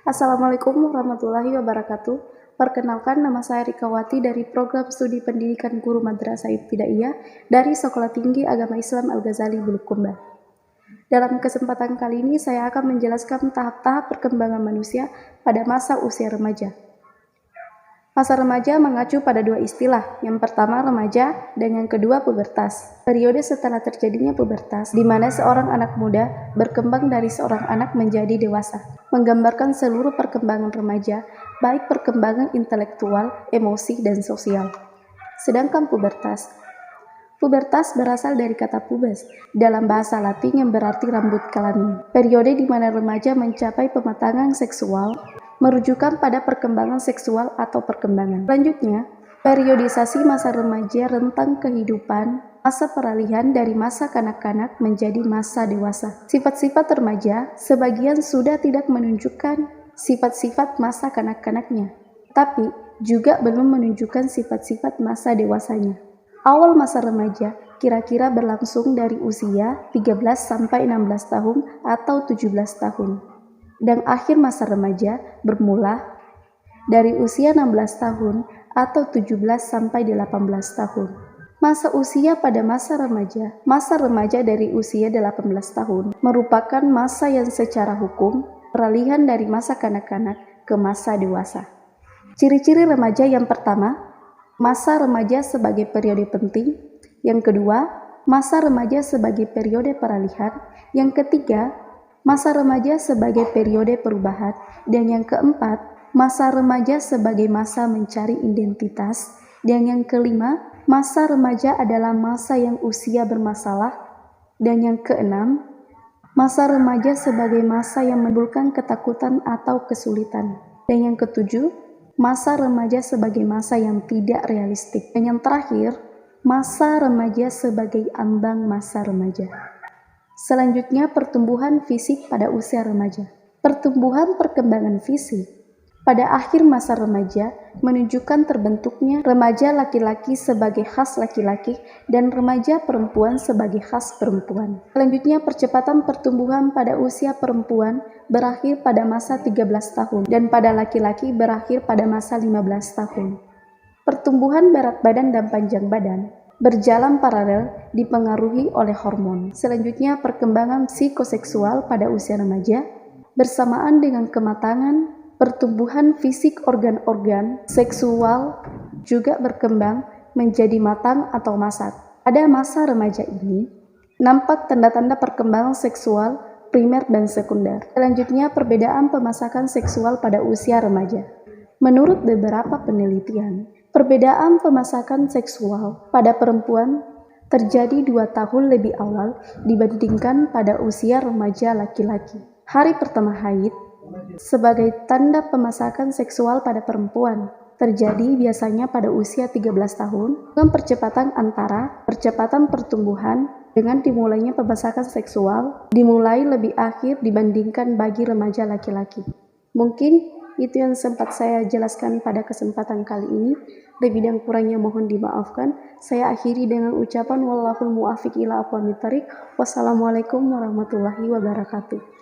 Assalamualaikum warahmatullahi wabarakatuh. Perkenalkan, nama saya Rikawati dari Program Studi Pendidikan Guru Madrasah Ibtidaiyah dari Sekolah Tinggi Agama Islam Al-Ghazali Bulukumba. Dalam kesempatan kali ini, saya akan menjelaskan tahap-tahap perkembangan manusia pada masa usia remaja. Masa remaja mengacu pada dua istilah, yang pertama remaja dan yang kedua pubertas. Periode setelah terjadinya pubertas, di mana seorang anak muda berkembang dari seorang anak menjadi dewasa, menggambarkan seluruh perkembangan remaja, baik perkembangan intelektual, emosi, dan sosial. Sedangkan pubertas berasal dari kata pubes, dalam bahasa Latin yang berarti rambut kelamin. Periode di mana remaja mencapai pematangan seksual, merujukan pada perkembangan seksual atau perkembangan. Selanjutnya, periodisasi masa remaja rentang kehidupan, masa peralihan dari masa kanak-kanak menjadi masa dewasa. Sifat-sifat remaja sebagian sudah tidak menunjukkan sifat-sifat masa kanak-kanaknya, tapi juga belum menunjukkan sifat-sifat masa dewasanya. Awal masa remaja kira-kira berlangsung dari usia 13-16 tahun atau 17 tahun. Dan akhir masa remaja bermula dari usia 16 tahun atau 17-18 tahun. Masa usia pada masa remaja dari usia 18 tahun merupakan masa yang secara hukum peralihan dari masa kanak-kanak ke masa dewasa. Ciri-ciri remaja yang pertama, masa remaja sebagai periode penting. Yang kedua, masa remaja sebagai periode peralihan. Yang ketiga, masa remaja sebagai periode perubahan. Dan yang keempat, masa remaja sebagai masa mencari identitas. Dan yang kelima, masa remaja adalah masa yang usia bermasalah. Dan yang keenam, masa remaja sebagai masa yang menimbulkan ketakutan atau kesulitan. Dan yang ketujuh, masa remaja sebagai masa yang tidak realistik. Dan yang terakhir, masa remaja sebagai ambang masa remaja. Selanjutnya, pertumbuhan fisik pada usia remaja. Pertumbuhan perkembangan fisik pada akhir masa remaja menunjukkan terbentuknya remaja laki-laki sebagai khas laki-laki dan remaja perempuan sebagai khas perempuan. Selanjutnya, percepatan pertumbuhan pada usia perempuan berakhir pada masa 13 tahun dan pada laki-laki berakhir pada masa 15 tahun. Pertumbuhan berat badan dan panjang badan berjalan paralel dipengaruhi oleh hormon. Selanjutnya, perkembangan psikoseksual pada usia remaja bersamaan dengan kematangan pertumbuhan fisik organ-organ seksual juga berkembang menjadi matang atau masat. Pada masa remaja ini, nampak tanda-tanda perkembangan seksual primer dan sekunder. Selanjutnya, perbedaan pemasakan seksual pada usia remaja. Menurut beberapa penelitian, perbedaan pemasakan seksual pada perempuan terjadi 2 tahun lebih awal dibandingkan pada usia remaja laki-laki. Hari pertama haid sebagai tanda pemasakan seksual pada perempuan terjadi biasanya pada usia 13 tahun dengan percepatan pertumbuhan dengan dimulainya pemasakan seksual dimulai lebih akhir dibandingkan bagi remaja laki-laki. Mungkin itu yang sempat saya jelaskan pada kesempatan kali ini. Lebih dan kurangnya mohon dimaafkan. Saya akhiri dengan ucapan wallahul muwaffiq ila aqwamit thoriq. Wassalamualaikum warahmatullahi wabarakatuh.